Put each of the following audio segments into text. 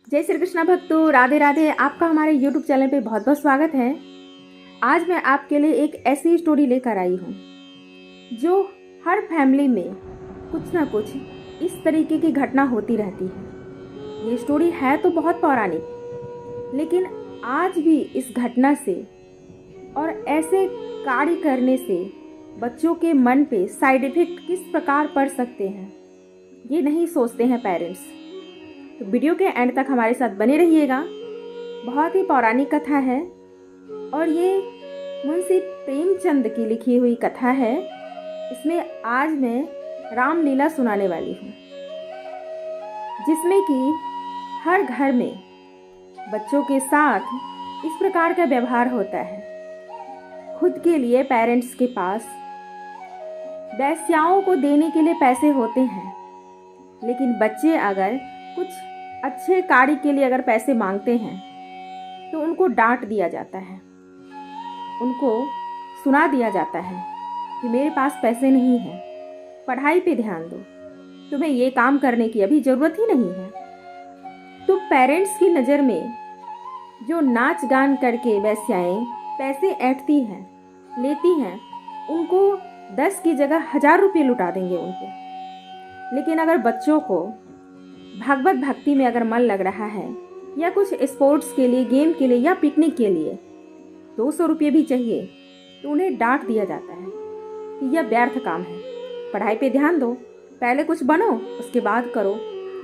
जय श्री कृष्णा भक्तों, राधे राधे। आपका हमारे YouTube चैनल पे बहुत बहुत स्वागत है। आज मैं आपके लिए एक ऐसी स्टोरी लेकर आई हूँ जो हर फैमिली में कुछ ना कुछ इस तरीके की घटना होती रहती है। ये स्टोरी है तो बहुत पौराणिक, लेकिन आज भी इस घटना से और ऐसे कार्य करने से बच्चों के मन पे साइड इफेक्ट किस प्रकार पड़ सकते हैं, ये नहीं सोचते हैं पेरेंट्स। तो वीडियो के एंड तक हमारे साथ बने रहिएगा। बहुत ही पौराणिक कथा है और ये मुंशी प्रेमचंद की लिखी हुई कथा है। इसमें आज मैं रामलीला सुनाने वाली हूँ, जिसमें कि हर घर में बच्चों के साथ इस प्रकार का व्यवहार होता है। खुद के लिए पेरेंट्स के पास वेश्याओं को देने के लिए पैसे होते हैं, लेकिन बच्चे अगर कुछ अच्छे कार्य के लिए अगर पैसे मांगते हैं तो उनको डांट दिया जाता है, उनको सुना दिया जाता है कि मेरे पास पैसे नहीं हैं, पढ़ाई पे ध्यान दो, तुम्हें ये काम करने की अभी ज़रूरत ही नहीं है। तो पेरेंट्स की नज़र में जो नाच गान करके वेश्याएं पैसे ऐंठती हैं, लेती हैं, उनको 10 की जगह 1000 रुपये लुटा देंगे उनको। लेकिन अगर बच्चों को भागवत भक्ति में अगर मन लग रहा है या कुछ स्पोर्ट्स के लिए, गेम के लिए या पिकनिक के लिए 200 रुपये भी चाहिए, तो उन्हें डांट दिया जाता है कि यह व्यर्थ काम है, पढ़ाई पे ध्यान दो, पहले कुछ बनो उसके बाद करो।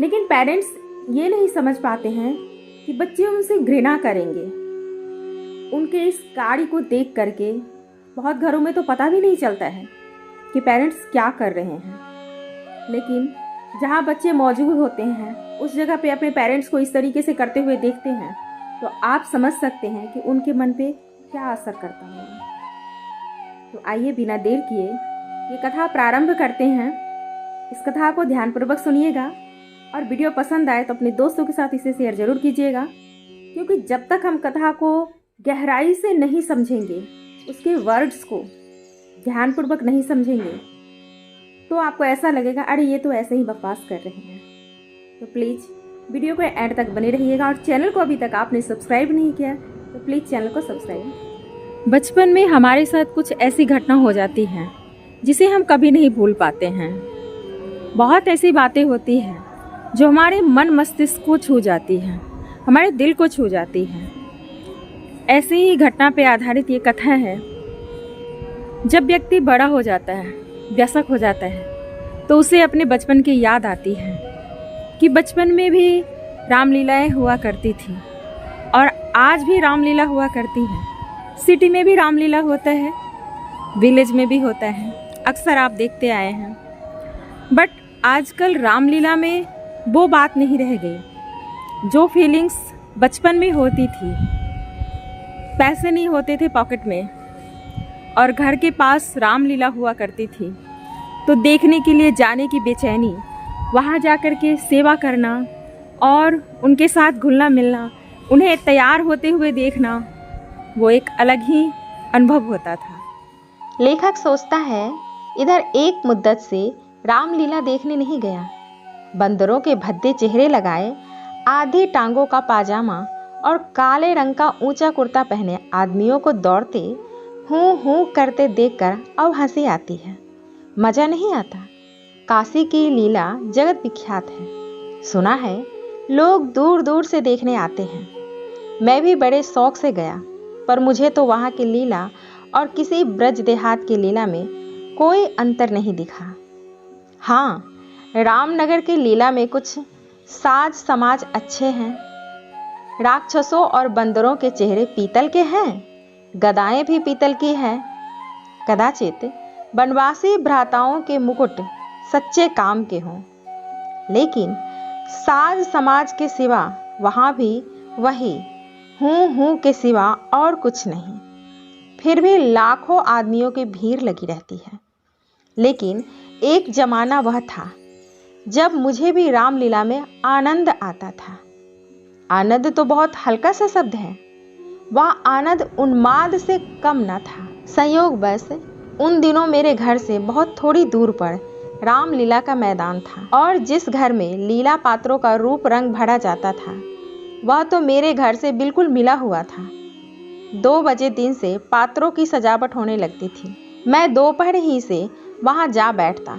लेकिन पेरेंट्स ये नहीं समझ पाते हैं कि बच्चे उनसे घृणा करेंगे। उनके इस कार्य को देख करके बहुत घरों में तो पता भी नहीं चलता है कि पेरेंट्स क्या कर रहे हैं, लेकिन जहाँ बच्चे मौजूद होते हैं उस जगह पे अपने पेरेंट्स को इस तरीके से करते हुए देखते हैं तो आप समझ सकते हैं कि उनके मन पे क्या असर करता होगा। तो आइए बिना देर किए ये कथा प्रारंभ करते हैं। इस कथा को ध्यानपूर्वक सुनिएगा और वीडियो पसंद आए तो अपने दोस्तों के साथ इसे शेयर जरूर कीजिएगा, क्योंकि जब तक हम कथा को गहराई से नहीं समझेंगे, उसके वर्ड्स को ध्यानपूर्वक नहीं समझेंगे, तो आपको ऐसा लगेगा अरे ये तो ऐसे ही बकवास कर रहे हैं। तो प्लीज़ वीडियो को एंड तक बने रहिएगा और चैनल को अभी तक आपने सब्सक्राइब नहीं किया तो प्लीज़ चैनल को सब्सक्राइब। बचपन में हमारे साथ कुछ ऐसी घटना हो जाती हैं जिसे हम कभी नहीं भूल पाते हैं। बहुत ऐसी बातें होती हैं जो हमारे मन मस्तिष्क को छू जाती हैं, हमारे दिल को छू जाती हैं। ऐसी ही घटना पे आधारित ये कथा है। जब व्यक्ति बड़ा हो जाता है, वयस्क हो जाता है, तो उसे अपने बचपन की याद आती है कि बचपन में भी रामलीलाएं हुआ करती थी और आज भी रामलीला हुआ करती है। सिटी में भी रामलीला होता है, विलेज में भी होता है, अक्सर आप देखते आए हैं। बट आजकल रामलीला में वो बात नहीं रह गई जो फीलिंग्स बचपन में होती थी। पैसे नहीं होते थे पॉकेट में और घर के पास रामलीला हुआ करती थी, तो देखने के लिए जाने की बेचैनी, वहाँ जाकर के सेवा करना और उनके साथ घुलना मिलना, उन्हें तैयार होते हुए देखना, वो एक अलग ही अनुभव होता था। लेखक सोचता है, इधर एक मुद्दत से रामलीला देखने नहीं गया। बंदरों के भद्दे चेहरे लगाए, आधी टांगों का पाजामा और काले रंग का ऊंचा कुर्ता पहने आदमियों को दौड़ते हूँ हूँ करते देखकर अब हंसी आती है, मज़ा नहीं आता। काशी की लीला जगत विख्यात है, सुना है लोग दूर दूर से देखने आते हैं। मैं भी बड़े शौक से गया, पर मुझे तो वहाँ की लीला और किसी ब्रज देहात की लीला में कोई अंतर नहीं दिखा। हाँ, रामनगर की लीला में कुछ साज समाज अच्छे हैं। राक्षसों और बंदरों के चेहरे पीतल के हैं, गदाएं भी पीतल की हैं। कदाचित बनवासी भ्राताओं के मुकुट सच्चे काम के हों, लेकिन साज समाज के सिवा वहाँ भी वही हूँ के सिवा और कुछ नहीं। फिर भी लाखों आदमियों की भीड़ लगी रहती है। लेकिन एक जमाना वह था जब मुझे भी रामलीला में आनंद आता था। आनंद तो बहुत हल्का सा शब्द है, वह आनंद उन्माद से कम न था। संयोगवश उन दिनों मेरे घर से बहुत थोड़ी दूर पर रामलीला का मैदान था और जिस घर में लीला पात्रों का रूप रंग भरा जाता था वह तो मेरे घर से बिल्कुल मिला हुआ था। 2 बजे दिन से पात्रों की सजावट होने लगती थी। मैं दोपहर ही से वहां जा बैठता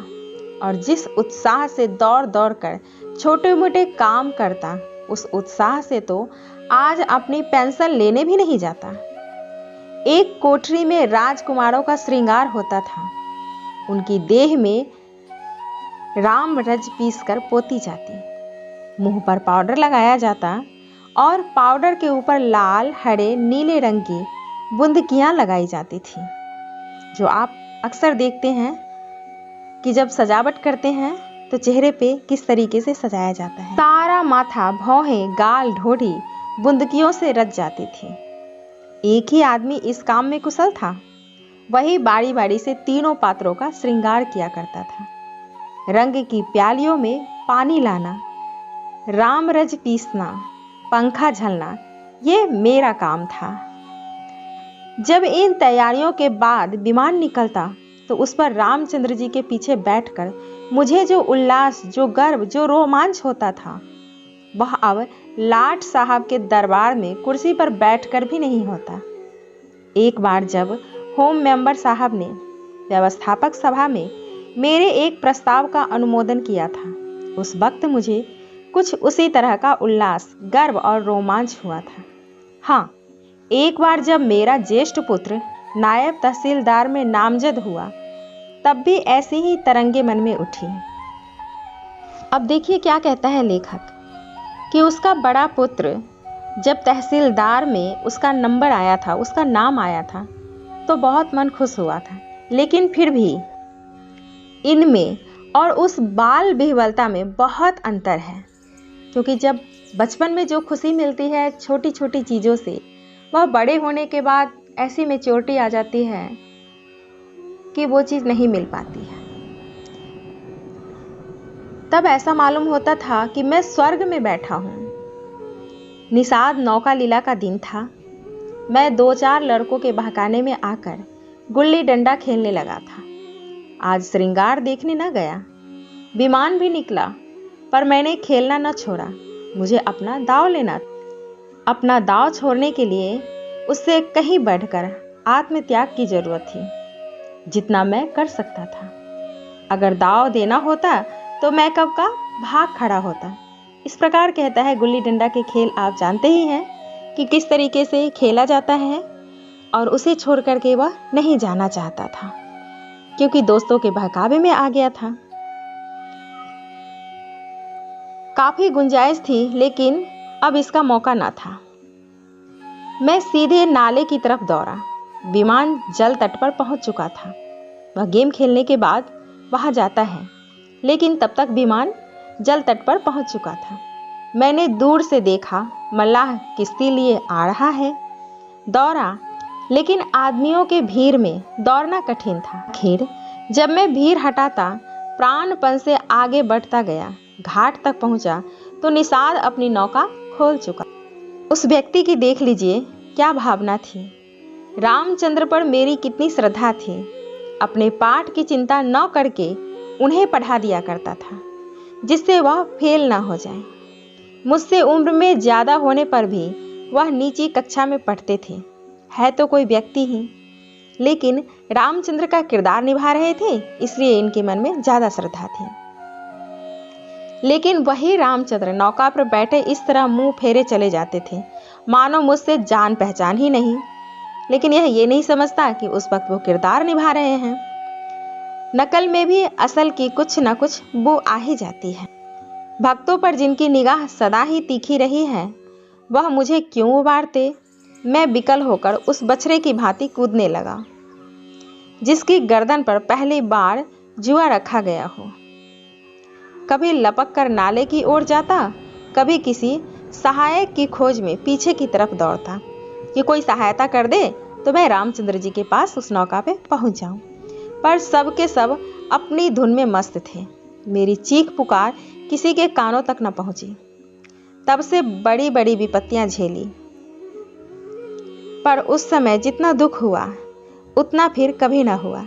और जिस उत्साह से दौड़ दौड़ कर छोटे मोटे काम करता, उस उत्साह से तो आज अपनी पेंशन लेने भी नहीं जाता। एक कोठरी में राजकुमारों का श्रृंगार होता था। उनकी देह में राम रज पीसकर पोती जाती, मुंह पर पाउडर लगाया जाता और पाउडर के ऊपर लाल, हरे, नीले रंग की बूंदकियां लगाई जाती थी, जो आप अक्सर देखते हैं कि जब सजावट करते हैं तो चेहरे पे किस तरीके से सजाया जाता है। सारा माथा, भौहें, गाल, ढोढ़ी बूंदकियों से रच जाती थी। एक ही आदमी इस काम में कुशल था। वही बारी बारी से तीनों पात्रों का श्रृंगार किया करता था। रंग की प्यालियों में पानी लाना, राम रज पीसना, पंखा झलना, ये मेरा काम था। जब इन तैयारियों के बाद विमान निकलता तो उस पर रामचंद्र जी के पीछे बैठकर मुझे जो उल्लास, जो गर्व, जो रोमांच होता था, वह अब लाट साहब के दरबार में कुर्सी पर बैठकर भी नहीं होता। एक बार जब होम मेंबर साहब ने व्यवस्थापक सभा में मेरे एक प्रस्ताव का अनुमोदन किया था, उस वक्त मुझे कुछ उसी तरह का उल्लास, गर्व और रोमांच हुआ था। हाँ, एक बार जब मेरा ज्येष्ठ पुत्र नायब तहसीलदार में नामजद हुआ, तब भी ऐसी ही तरंगे मन में उठी। अब देखिए क्या कहता है लेखक कि उसका बड़ा पुत्र जब तहसीलदार में उसका नंबर आया था, उसका नाम आया था, तो बहुत मन खुश हुआ था। लेकिन फिर भी इनमें और उस बाल बिहवलता में बहुत अंतर है, क्योंकि जब बचपन में जो खुशी मिलती है छोटी छोटी चीज़ों से, वह बड़े होने के बाद ऐसी मैच्योरिटी आ जाती है कि वो चीज़ नहीं मिल पाती है। तब ऐसा मालूम होता था कि मैं स्वर्ग में बैठा हूँ। निषाद नौका लीला का दिन था। मैं 2-4 लड़कों के बहकाने में आकर गुल्ली डंडा खेलने लगा था। आज श्रृंगार देखने न गया, विमान भी निकला, पर मैंने खेलना न छोड़ा। मुझे अपना दाव लेना था। अपना दाव छोड़ने के लिए उससे कहीं बढ़कर आत्मत्याग की जरूरत थी, जितना मैं कर सकता था। अगर दाव देना होता तो मैं कब का भाग खड़ा होता। इस प्रकार कहता है गुल्ली डंडा के खेल आप जानते ही हैं कि किस तरीके से खेला जाता है, और उसे छोड़ करके वह नहीं जाना चाहता था, क्योंकि दोस्तों के बहकावे में आ गया था। काफी गुंजाइश थी, लेकिन अब इसका मौका ना था। मैं सीधे नाले की तरफ दौड़ा। विमान जल तट पर पहुंच चुका था। वह गेम खेलने के बाद वहां जाता है, लेकिन तब तक विमान जल तट पर पहुंच चुका था। मैंने दूर से देखा, मल्लाह किश्ती लिए आ रहा है। दौड़ा, लेकिन आदमियों के भीड़ में दौड़ना कठिन था। आखिर जब मैं भीड़ हटाता, प्राणपण से आगे बढ़ता गया, घाट तक पहुंचा तो निषाद अपनी नौका खोल चुका। उस व्यक्ति की देख लीजिए क्या भावना थी। रामचंद्र पर मेरी कितनी श्रद्धा थी। अपने पाठ की चिंता न करके उन्हें पढ़ा दिया करता था, जिससे वह फेल ना हो जाए। मुझसे उम्र में ज़्यादा होने पर भी वह नीची कक्षा में पढ़ते थे। है तो कोई व्यक्ति ही, लेकिन रामचंद्र का किरदार निभा रहे थे, इसलिए इनके मन में ज़्यादा श्रद्धा थी। लेकिन वही रामचंद्र नौका पर बैठे इस तरह मुंह फेरे चले जाते थे, मानो मुझसे जान पहचान ही नहीं। लेकिन यह ये नहीं समझता कि उस वक्त वो किरदार निभा रहे हैं। नकल में भी असल की कुछ न कुछ बू आ ही जाती है। भक्तों पर जिनकी निगाह सदा ही तीखी रही है, वह मुझे क्यों उबारते। मैं विकल होकर उस बछड़े की भांति कूदने लगा, जिसकी गर्दन पर पहली बार जुआ रखा गया हो। कभी लपक कर नाले की ओर जाता, कभी किसी सहायक की खोज में पीछे की तरफ दौड़ता कि कोई सहायता कर दे तो मैं रामचंद्र जी के पास उस नौका पे पहुंच जाऊं। पर सब के सब अपनी धुन में मस्त थे। मेरी चीख पुकार किसी के कानों तक न पहुंची। तब से बड़ी बड़ी विपत्तियां झेली, पर उस समय जितना दुख हुआ उतना फिर कभी ना हुआ।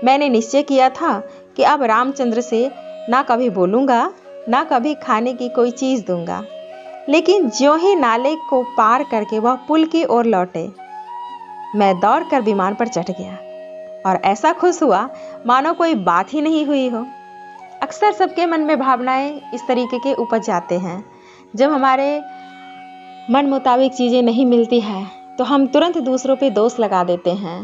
मैंने निश्चय किया था कि अब रामचंद्र से ना कभी बोलूँगा, ना कभी खाने की कोई चीज़ दूंगा। लेकिन ज्यों ही नाले को पार करके वह पुल की ओर लौटे, मैं दौड़कर विमान पर चढ़ गया और ऐसा खुश हुआ मानो कोई बात ही नहीं हुई हो। अक्सर सबके मन में भावनाएं इस तरीके के उपज जाते हैं। जब हमारे मन मुताबिक चीज़ें नहीं मिलती हैं तो हम तुरंत दूसरों पे दोष लगा देते हैं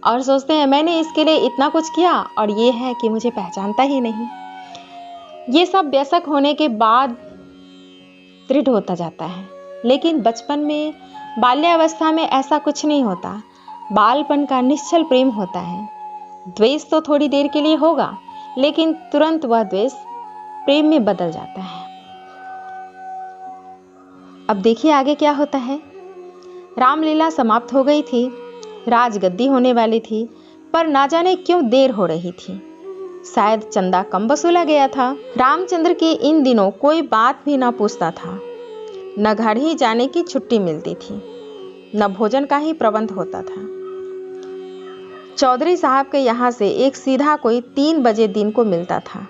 और सोचते हैं मैंने इसके लिए इतना कुछ किया और ये है कि मुझे पहचानता ही नहीं। ये सब वयस्क होने के बाद दृढ़ होता जाता है, लेकिन बचपन में, बाल्यावस्था में ऐसा कुछ नहीं होता। बालपन का निश्चल प्रेम होता है। द्वेष तो थोड़ी देर के लिए होगा, लेकिन तुरंत वह द्वेष प्रेम में बदल जाता है। अब देखिए आगे क्या होता है। रामलीला समाप्त हो गई थी, राजगद्दी होने वाली थी, पर ना जाने क्यों देर हो रही थी। शायद चंदा कम वसूला गया था। रामचंद्र की इन दिनों कोई बात भी ना पूछता था। न घर ही जाने की छुट्टी मिलती थी, न भोजन का ही प्रबंध होता था। चौधरी साहब के यहाँ से एक सीधा कोई 3 बजे दिन को मिलता था।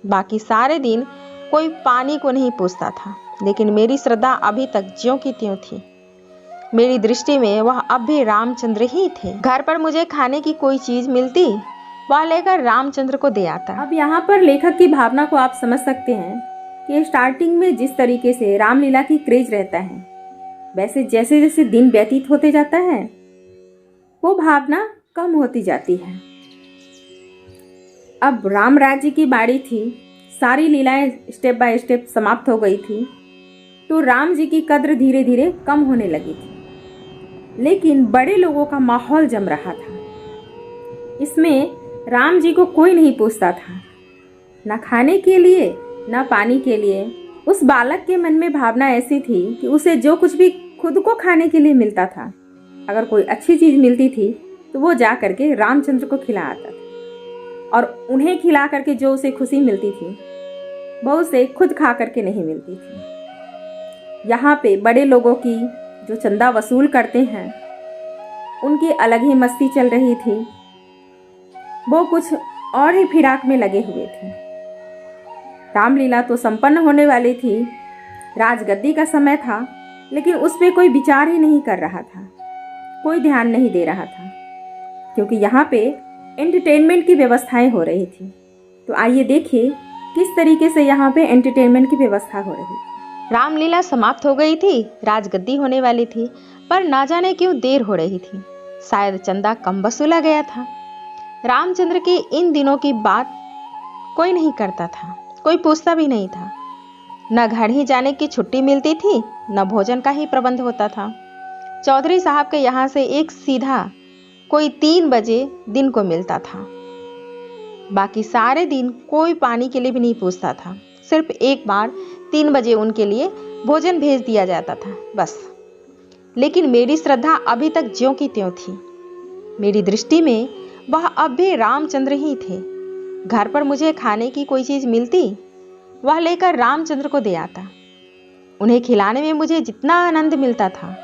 बाकी सारे दिन कोई पानी को नहीं पूछता था, लेकिन मेरी श्रद्धा अभी तक ज्यों की त्यों थी। मेरी दृष्टि में वह अब भी रामचंद्र ही थे। घर पर मुझे खाने की कोई चीज मिलती, वह लेकर रामचंद्र को दे आता। अब यहाँ पर लेखक की भावना को आप समझ सकते हैं कि स्टार्टिंग में जिस तरीके से रामलीला की क्रेज रहता है, वैसे जैसे जैसे दिन व्यतीत होते जाता है वो भावना कम होती जाती है। अब राम राज्य की बारी थी, सारी लीलाएं स्टेप बाय स्टेप समाप्त हो गई थी, तो राम जी की कद्र धीरे धीरे कम होने लगी थी। लेकिन बड़े लोगों का माहौल जम रहा था। इसमें राम जी को कोई नहीं पूछता था, न खाने के लिए न पानी के लिए। उस बालक के मन में भावना ऐसी थी कि उसे जो कुछ भी खुद को खाने के लिए मिलता था, अगर कोई अच्छी चीज मिलती थी तो वो जा करके रामचंद्र को खिला आता था, और उन्हें खिला करके जो उसे खुशी मिलती थी वो उसे खुद खा करके नहीं मिलती थी। यहाँ पे बड़े लोगों की जो चंदा वसूल करते हैं उनकी अलग ही मस्ती चल रही थी। वो कुछ और ही फिराक में लगे हुए थे। रामलीला तो संपन्न होने वाली थी, राजगद्दी का समय था, लेकिन उस पर कोई विचार ही नहीं कर रहा था, कोई ध्यान नहीं दे रहा था, क्योंकि यहाँ पे एंटरटेनमेंट की व्यवस्थाएं हो रही थी। तो आइए देखिए किस तरीके से यहाँ पे एंटरटेनमेंट की व्यवस्था हो रही थी। रामलीला समाप्त हो गई थी, राजगद्दी होने वाली थी, पर ना जाने क्यों देर हो रही थी। शायद चंदा कम वसूला गया था। रामचंद्र की इन दिनों की बात कोई नहीं करता था, कोई पूछता भी नहीं था। न घर ही जाने की छुट्टी मिलती थी, न भोजन का ही प्रबंध होता था। चौधरी साहब के यहाँ से एक सीधा कोई 3 बजे दिन को मिलता था। बाकी सारे दिन कोई पानी के लिए भी नहीं पूछता था। सिर्फ एक बार 3 बजे उनके लिए भोजन भेज दिया जाता था, बस। लेकिन मेरी श्रद्धा अभी तक ज्यों की त्यों थी। मेरी दृष्टि में वह अब भी रामचंद्र ही थे। घर पर मुझे खाने की कोई चीज मिलती, वह लेकर रामचंद्र को दे आता। उन्हें खिलाने में मुझे जितना आनंद मिलता था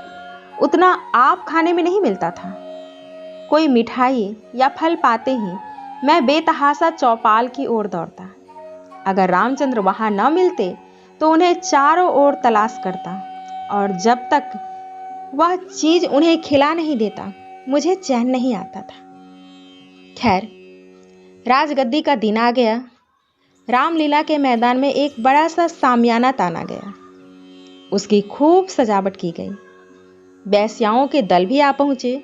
उतना आप खाने में नहीं मिलता था। कोई मिठाई या फल पाते ही मैं बेतहासा चौपाल की ओर दौड़ता। अगर रामचंद्र वहां न मिलते तो उन्हें चारों ओर तलाश करता, और जब तक वह चीज उन्हें खिला नहीं देता मुझे चैन नहीं आता था। खैर, राजगद्दी का दिन आ गया। रामलीला के मैदान में एक बड़ा सा सामियाना ताना गया। उसकी खूब सजावट की गई। बैस्याओं के दल भी आ पहुंचे।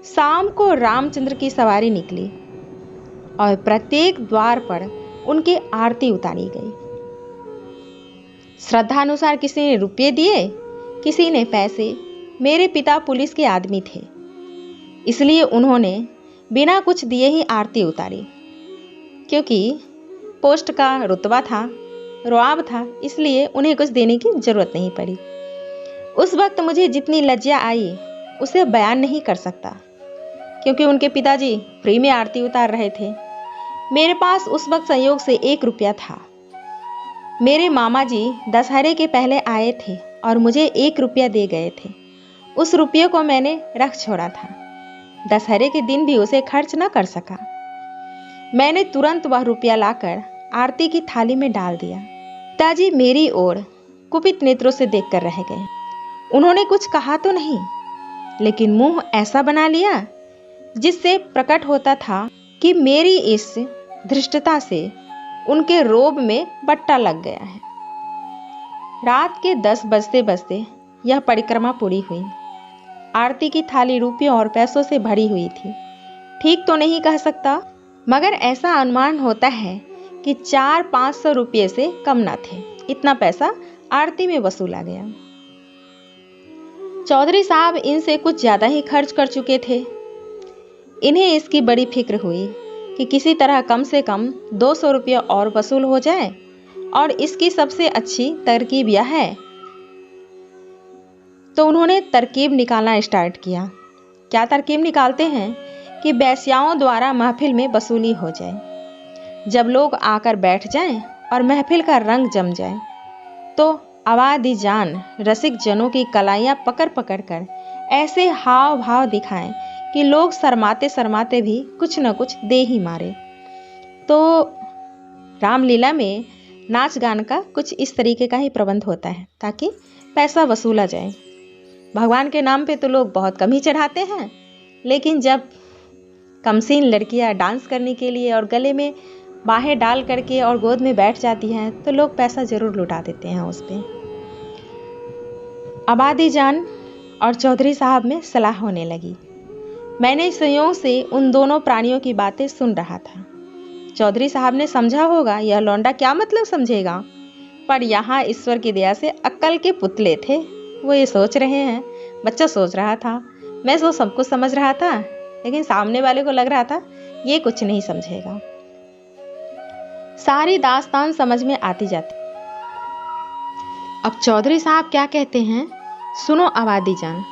शाम को रामचंद्र की सवारी निकली और प्रत्येक द्वार पर उनकी आरती उतारी गई। श्रद्धानुसार किसी ने रुपये दिए, किसी ने पैसे। मेरे पिता पुलिस के आदमी थे, इसलिए उन्होंने बिना कुछ दिए ही आरती उतारी। क्योंकि पोस्ट का रुतबा था, रुआब था, इसलिए उन्हें कुछ देने की जरूरत नहीं पड़ी। उस वक्त मुझे जितनी लज्जा आई उसे बयान नहीं कर सकता, क्योंकि उनके पिताजी फ्री में आरती उतार रहे थे। मेरे पास उस वक्त संयोग से 1 रुपया था। मेरे मामा जी दशहरे के पहले आए थे और मुझे 1 रुपया दे गए थे। उस रुपये को मैंने रख छोड़ा था। दशहरे के दिन भी उसे खर्च न कर सका। मैंने तुरंत वह रुपया लाकर आरती की थाली में डाल दिया। पिताजी मेरी ओर कुपित नेत्रों से देखकर रह गए। उन्होंने कुछ कहा तो नहीं, लेकिन मुंह ऐसा बना लिया जिससे प्रकट होता था कि मेरी इस धृष्टता से उनके रोब में बट्टा लग गया है। रात के 10 बजते बजते यह परिक्रमा पूरी हुई। आरती की थाली रुपयों और पैसों से भरी हुई थी। ठीक तो नहीं कह सकता, मगर ऐसा अनुमान होता है कि 400-500 रुपये से कम ना थे। इतना पैसा आरती में वसूला गया। चौधरी साहब इनसे कुछ ज्यादा ही खर्च कर चुके थे। इन्हें इसकी बड़ी फिक्र हुई कि किसी तरह कम से कम 200 रुपये और वसूल हो जाए, और इसकी सबसे अच्छी तरकीब यह है। तो उन्होंने तरकीब निकालना स्टार्ट किया। क्या तरकीब निकालते हैं कि वेश्याओं द्वारा महफिल में वसूली हो जाए। जब लोग आकर बैठ जाएं और महफिल का रंग जम जाए, तो आबादी जान रसिक जनों की कलाइयाँ पकड़ पकड़ कर ऐसे हाव भाव दिखाएं कि लोग शर्माते शर्माते भी कुछ न कुछ दे ही मारे। तो रामलीला में नाच गान का कुछ इस तरीके का ही प्रबंध होता है ताकि पैसा वसूला जाए। भगवान के नाम पे तो लोग बहुत कम ही चढ़ाते हैं, लेकिन जब कमसीन लड़कियां डांस करने के लिए और गले में बाहें डाल करके और गोद में बैठ जाती हैं तो लोग पैसा जरूर लुटा देते हैं उस पे। आबादी जान और चौधरी साहब में सलाह होने लगी। मैंने संयोग से उन दोनों प्राणियों की बातें सुन रहा था। चौधरी साहब ने समझा होगा यह लौंडा क्या मतलब समझेगा, पर यहाँ ईश्वर की दया से अक्ल के पुतले थे। वो ये सोच रहे हैं, बच्चा सोच रहा था, मैं तो सब कुछ समझ रहा था, लेकिन सामने वाले को लग रहा था ये कुछ नहीं समझेगा। सारी दास्तान समझ में आती जाती। अब चौधरी साहब क्या कहते हैं, सुनो आबादी जान,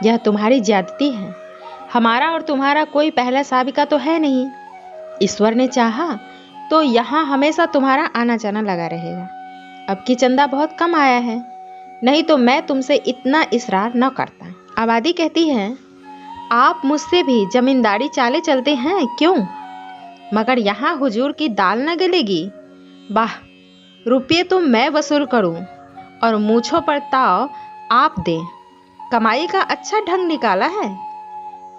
यह तुम्हारी ज्यादती है। हमारा और तुम्हारा कोई पहला साबिका तो है नहीं। ईश्वर ने चाहा तो यहाँ हमेशा तुम्हारा आना जाना लगा रहेगा। अब की चंदा बहुत कम आया है, नहीं तो मैं तुमसे इतना इसरार न करता। आबादी कहती है, आप मुझसे भी जमींदारी चाले चलते हैं क्यों, मगर यहाँ हुजूर की दाल न गलेगी। वाह, रुपये तो मैं वसूल करूं और मूछों पर ताव आप दें। कमाई का अच्छा ढंग निकाला है।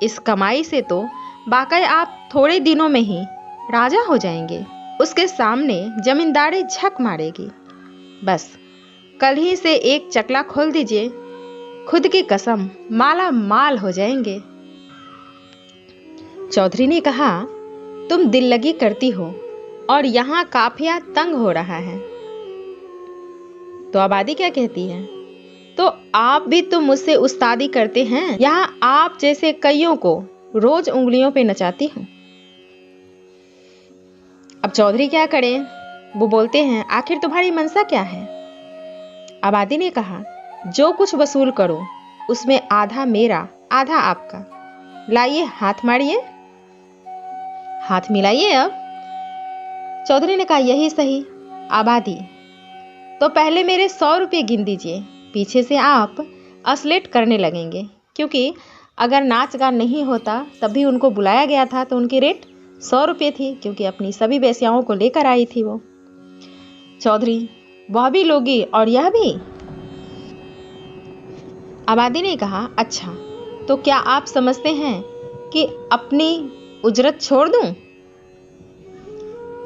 इस कमाई से तो वाकई आप थोड़े दिनों में ही राजा हो जाएंगे। उसके सामने जमींदारी झक मारेगी। बस कल ही से एक चकला खोल दीजिए, खुद की कसम माला माल हो जाएंगे। चौधरी ने कहा, तुम दिल लगी करती हो और यहाँ काफिया तंग हो रहा है। तो आबादी क्या कहती है, तो आप भी तो मुझसे उस्तादी करते हैं। यहाँ आप जैसे कईयों को रोज उंगलियों पे नचाती हूँ। अब चौधरी क्या करें, वो बोलते हैं, आखिर तुम्हारी मनसा क्या है। आबादी ने कहा, जो कुछ वसूल करो उसमें आधा मेरा आधा आपका। लाइए हाथ मारिए, हाथ मिलाइए। अब चौधरी ने कहा, यही सही। आबादी, तो पहले मेरे 100 रुपये गिन दीजिए, पीछे से आप असलेट करने लगेंगे, क्योंकि अगर नाच गान नहीं होता तभी उनको बुलाया गया था तो उनकी रेट 100 रुपये थी, क्योंकि अपनी सभी वेश्याओं को लेकर आई थी वो। चौधरी, वह भी लोगी और यह भी। आबादी ने कहा, अच्छा तो क्या आप समझते हैं कि अपनी उजरत छोड़ दूं।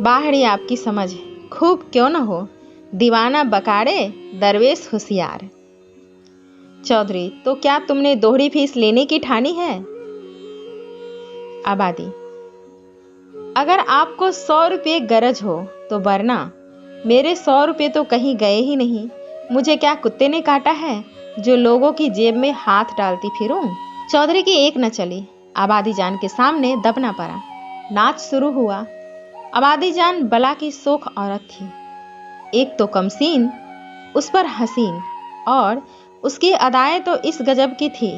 बाहरी आपकी समझ खूब क्यों न हो, दीवाना बकारे दरवेश होशियार। चौधरी, तो क्या तुमने दोहरी फीस लेने की ठानी है। आबादी, अगर आपको 100 रुपये गरज हो तो वरना मेरे 100 रुपये तो कहीं गए ही नहीं। मुझे क्या कुत्ते ने काटा है जो लोगों की जेब में हाथ डालती फिरूं। चौधरी की एक न चली। आबादी जान के सामने दबना पड़ा। नाच शुरू हुआ। आबादी जान बला की सोख औरत थी। एक तो कमसीन, उस पर हसीन, और उसकी अदाएं तो इस गजब की थी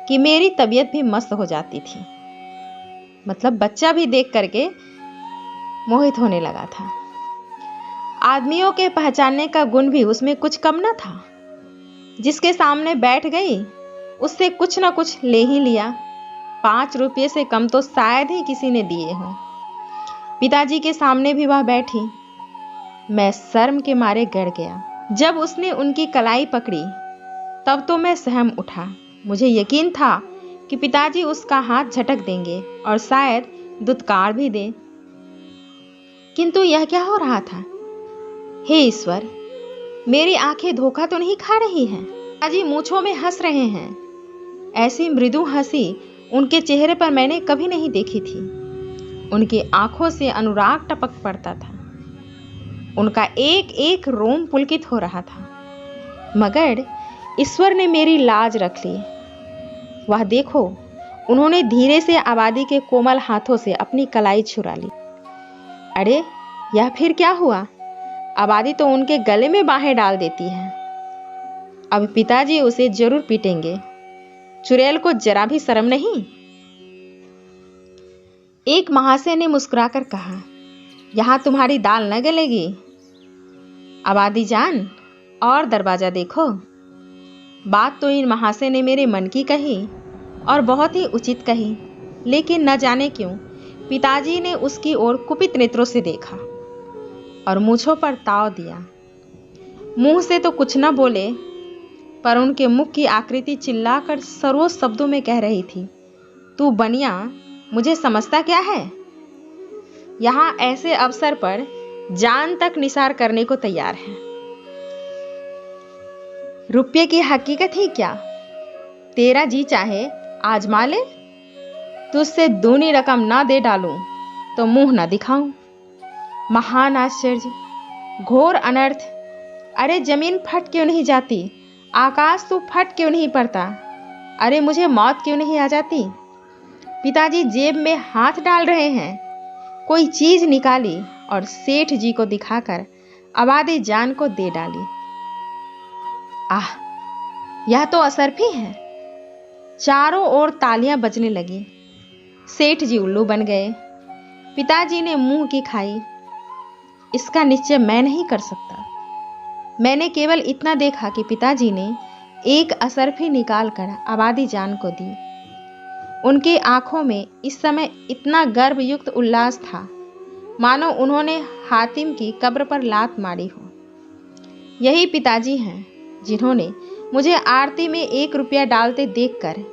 कि मेरी तबीयत भी मस्त हो जाती थी। मतलब बच्चा भी देख करके मोहित होने लगा था। आदमियों के पहचानने का गुण भी उसमें कुछ कम न था। जिसके सामने बैठ गई उससे कुछ न कुछ ले ही लिया। 5 रुपये से कम तो शायद ही किसी ने दिए हों। पिताजी के सामने भी वह बैठी। मैं शर्म के मारे गड़ गया। जब उसने उनकी कलाई पकड़ी तब तो मैं सहम उठा। मुझे यकीन था कि पिताजी उसका हाथ झटक देंगे और शायद दुत्कार भी दें, किंतु यह क्या हो रहा था? हे ईश्वर, मेरी आंखें धोखा तो नहीं खा रही हैं? पिताजी मूंछों में हंस रहे हैं। ऐसी मृदु हंसी उनके चेहरे पर मैंने कभी नहीं देखी थी। उनकी आंखों से अनुराग टपक पड़ता था। उनका एक एक रोम पुलकित हो रहा था। मगर ईश्वर ने मेरी लाज रख ली। वह देखो, उन्होंने धीरे से आबादी के कोमल हाथों से अपनी कलाई छुरा ली। अरे, यह फिर क्या हुआ? आबादी तो उनके गले में बाहें डाल देती है। अब पिताजी उसे जरूर पीटेंगे। चुड़ैल को जरा भी शर्म नहीं। एक महाशय ने मुस्कुराकर कहा, यहां तुम्हारी दाल न गलेगी। आबादी जान, और दरवाजा देखो। बात तो इन महाशय ने मेरे मन की कही और बहुत ही उचित कही, लेकिन न जाने क्यों पिताजी ने उसकी ओर कुपित नेत्रों से देखा और मूंछों पर ताव दिया। मुंह से तो कुछ न बोले, पर उनके मुख की आकृति चिल्लाकर सरों शब्दों में कह रही थी, तू बनिया मुझे समझता क्या है? यहां ऐसे अवसर पर जान तक निसार करने को तैयार है। रुपये की हकीकत ही क्या? तेरा जी चाहे आजमा ले। तुझसे दूनी रकम ना दे डालूं तो मुंह ना दिखाऊं। महान आश्चर्य, घोर अनर्थ। अरे जमीन फट क्यों नहीं जाती? आकाश तो फट क्यों नहीं पड़ता? अरे मुझे मौत क्यों नहीं आ जाती? पिताजी जेब में हाथ डाल रहे हैं। कोई चीज निकाली और सेठ जी को दिखाकर आबादी जान को दे डाली। आह, यह तो असरफी है। चारों ओर तालियां बजने लगी। सेठ जी उल्लू बन गए। पिताजी ने मुंह की खाई। इसका निश्चय मैं नहीं कर सकता। मैंने केवल इतना देखा कि पिताजी ने एक असरफी निकालकर आबादी जान को दी। उनकी आंखों में इस समय इतना गर्वयुक्त उल्लास था, मानो उन्होंने हातिम की कब्र पर लात मारी हो। यही पिताजी हैं जिन्होंने मुझे आरती में 1 रुपया डालते देखकर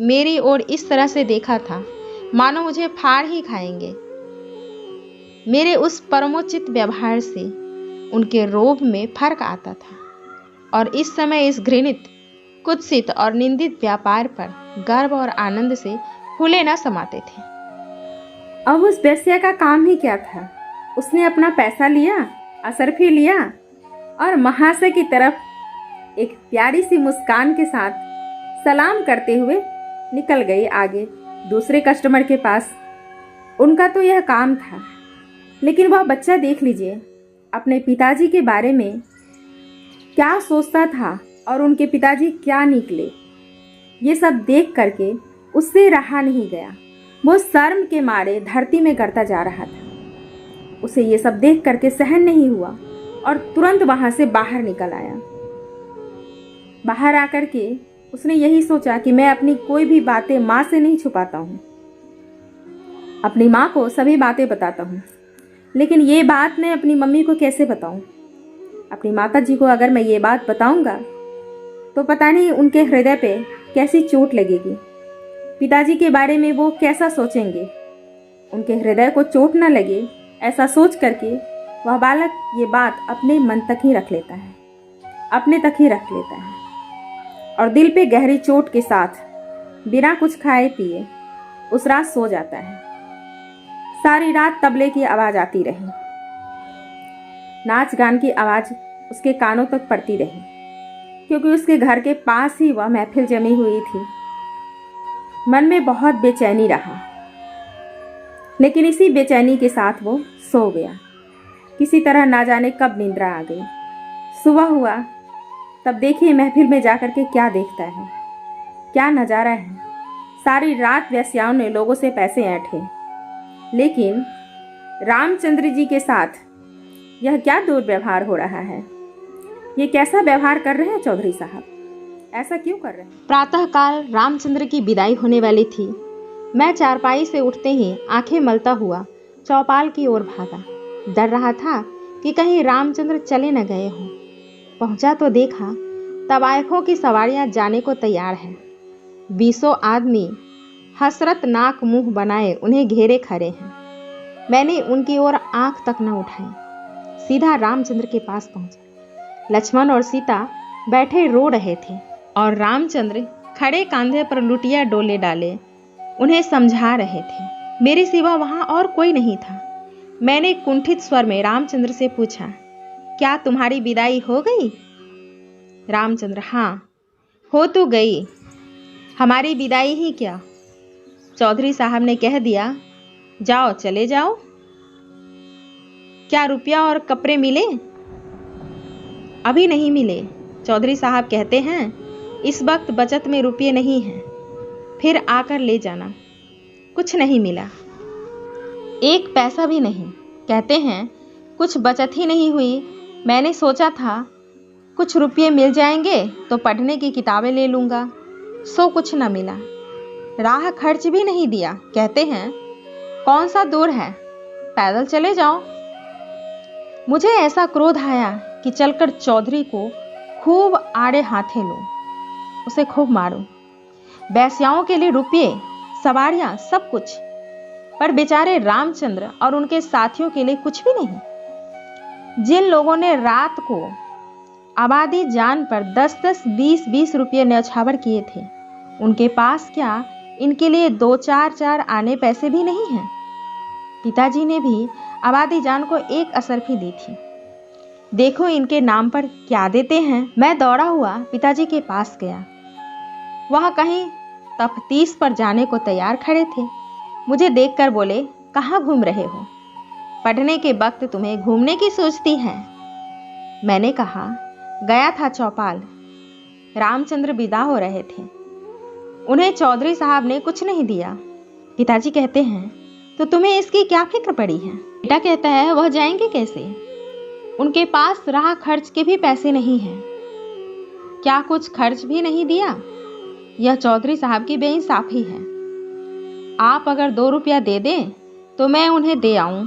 मेरी ओर इस तरह से देखा था मानो मुझे फाड़ ही खाएंगे। मेरे उस परमोचित व्यवहार से उनके रोब में फर्क आता था और इस समय इस घृणित, कुत्सित और निंदित व्यापार पर गर्व और आनंद से फूले न समाते थे। अब उस वेश्या का काम ही क्या था? उसने अपना पैसा लिया, असरफी लिया और महाशय की तरफ एक प्यारी सी मुस्कान के साथ सलाम करते हुए निकल गई आगे दूसरे कस्टमर के पास। उनका तो यह काम था, लेकिन वह बच्चा देख लीजिए अपने पिताजी के बारे में क्या सोचता था और उनके पिताजी क्या निकले। ये सब देख करके उससे रहा नहीं गया। वो शर्म के मारे धरती में गिरता जा रहा था। उसे ये सब देख करके सहन नहीं हुआ और तुरंत वहां से बाहर निकल आया। बाहर आकर के उसने यही सोचा कि मैं अपनी कोई भी बातें माँ से नहीं छुपाता हूँ, अपनी माँ को सभी बातें बताता हूँ, लेकिन ये बात मैं अपनी मम्मी को कैसे बताऊँ? अपनी माता जी को अगर मैं ये बात बताऊँगा तो पता नहीं उनके हृदय पे कैसी चोट लगेगी। पिताजी के बारे में वो कैसा सोचेंगे। उनके हृदय को चोट न लगे ऐसा सोच करके वह बालक ये बात अपने मन तक ही रख लेता है, अपने तक ही रख लेता है और दिल पे गहरी चोट के साथ बिना कुछ खाए पिए उस रात सो जाता है। सारी रात तबले की आवाज़ आती रही, नाच गान की आवाज़ उसके कानों तक पड़ती रही, क्योंकि उसके घर के पास ही वह महफिल जमी हुई थी। मन में बहुत बेचैनी रहा, लेकिन इसी बेचैनी के साथ वो सो गया। किसी तरह ना जाने कब निंद्रा आ गई। सुबह हुआ तब देखिए महफिल में जाकर के क्या देखता है, क्या नज़ारा है। सारी रात वेश्याओं ने लोगों से पैसे ऐंठे, लेकिन रामचंद्र जी के साथ यह क्या दुर्व्यवहार हो रहा है? ये कैसा व्यवहार कर रहे हैं चौधरी साहब? ऐसा क्यों कर रहे हैं? प्रातःकाल रामचंद्र की विदाई होने वाली थी। मैं चारपाई से उठते ही आंखें मलता हुआ चौपाल की ओर भागा। डर रहा था कि कहीं रामचंद्र चले न गए हों। पहुंचा तो देखा तवायफों की सवारियां जाने को तैयार हैं। 20 आदमी हसरत नाक मुंह बनाए उन्हें घेरे खड़े हैं। मैंने उनकी ओर आंख तक न उठाई, सीधा रामचंद्र के पास पहुंचा। लक्ष्मण और सीता बैठे रो रहे थे और रामचंद्र खड़े कांधे पर लुटिया डोले डाले उन्हें समझा रहे थे। मेरे सिवा वहां और कोई नहीं था। मैंने कुंठित स्वर में रामचंद्र से पूछा, क्या तुम्हारी विदाई हो गई? रामचंद्र, हाँ, हो तो गई। हमारी विदाई ही क्या, चौधरी साहब ने कह दिया, जाओ चले जाओ। क्या रुपया और कपड़े मिले? अभी नहीं मिले। चौधरी साहब कहते हैं इस वक्त बचत में रुपये नहीं हैं, फिर आकर ले जाना। कुछ नहीं मिला, एक पैसा भी नहीं। कहते हैं कुछ बचत ही नहीं हुई। मैंने सोचा था कुछ रुपये मिल जाएंगे तो पढ़ने की किताबें ले लूँगा, सो कुछ न मिला। राह खर्च भी नहीं दिया। कहते हैं कौन सा दूर है, पैदल चले जाओ। मुझे ऐसा क्रोध आया कि चलकर चौधरी को खूब आड़े हाथे लूं, उसे खूब मारूं। बैस्याओं के लिए रुपये, सवारियां, सब कुछ, पर बेचारे रामचंद्र और उनके साथियों के लिए कुछ भी नहीं। जिन लोगों ने रात को आबादी जान पर 10-10, 20-20 रुपये न्यौछावर किए थे, उनके पास क्या इनके लिए 2-4 आने पैसे भी नहीं हैं। पिताजी ने भी आबादी जान को एक असरफी दी थी। देखो इनके नाम पर क्या देते हैं। मैं दौड़ा हुआ पिताजी के पास गया। वह कहीं तफ्तीश पर जाने को तैयार खड़े थे। मुझे देखकर बोले, कहाँ घूम रहे हो? पढ़ने के वक्त तुम्हें घूमने की सोचती है। मैंने कहा, गया था चौपाल। रामचंद्र विदा हो रहे थे। उन्हें चौधरी साहब ने कुछ नहीं दिया। पिताजी कहते हैं, तो तुम्हें इसकी क्या फिक्र पड़ी है? बेटा कहता है, वह जाएंगे कैसे? उनके पास राह खर्च के भी पैसे नहीं हैं। क्या कुछ खर्च भी नहीं दिया? यह चौधरी साहब की बेइंसाफी है। आप अगर 2 रुपया दे दें तो मैं उन्हें दे आऊं,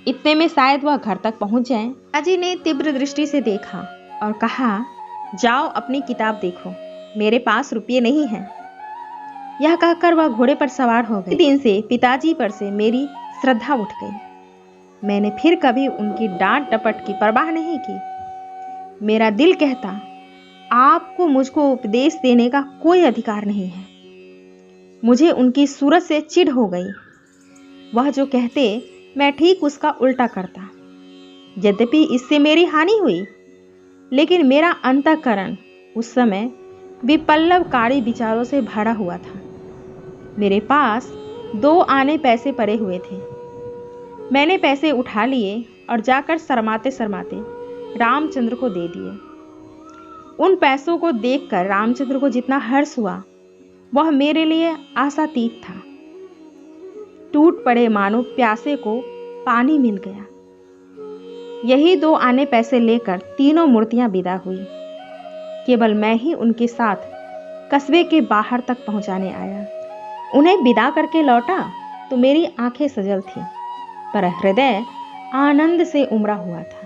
इतने में शायद वह घर तक पहुंच जाएं। पिताजी ने तीव्र दृष्टि से देखा और कहा, जाओ अपनी किताब देखो, मेरे पास रुपये नहीं हैं। यह कहकर वह घोड़े पर सवार हो गए। दिन से पिताजी पर से मेरी श्रद्धा उठ गई। मैंने फिर कभी उनकी डांट डपट की परवाह नहीं की। मेरा दिल कहता, आपको मुझको उपदेश देने का कोई अधिकार नहीं है। मुझे उनकी सूरत से चिढ़ हो गई। वह जो कहते मैं ठीक उसका उल्टा करता। यद्यपि इससे मेरी हानि हुई, लेकिन मेरा अंतःकरण उस समय विपल्लवकारी विचारों से भरा हुआ था। मेरे पास 2 आने पैसे पड़े हुए थे। मैंने पैसे उठा लिए और जाकर शर्माते शर्माते रामचंद्र को दे दिए। उन पैसों को देखकर रामचंद्र को जितना हर्ष हुआ, वह मेरे लिए आशातीत था। टूट पड़े मानो प्यासे को पानी मिल गया। यही 2 आने पैसे लेकर तीनों मूर्तियां विदा हुई। केवल मैं ही उनके साथ कस्बे के बाहर तक पहुंचाने आया। उन्हें विदा करके लौटा तो मेरी आंखें सजल थीं, पर हृदय आनंद से उमड़ा हुआ था।